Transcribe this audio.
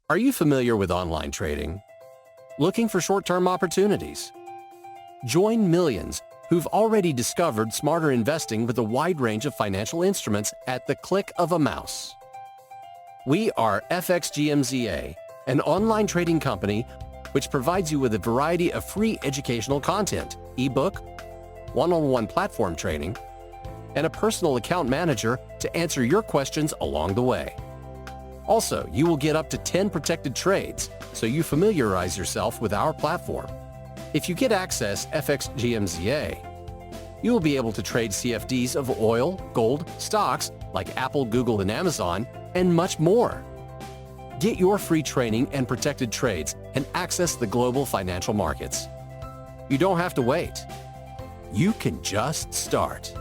Are you familiar with online trading? Looking for short-term opportunities? Join millions who've already discovered smarter investing with a wide range of financial instruments at the click of a mouse. We are FXGM ZA, an online trading company which provides you with a variety of free educational content, ebook, one-on-one platform training, and a personal account manager to answer your questions along the way. Also, you will get up to 10 protected trades, so you familiarize yourself with our platform. If you get access FXGM ZA, you will be able to trade CFDs of oil, gold, stocks like Apple, Google, and Amazon, and much more. Get your free training and protected trades and access the global financial markets. You don't have to wait. You can just start.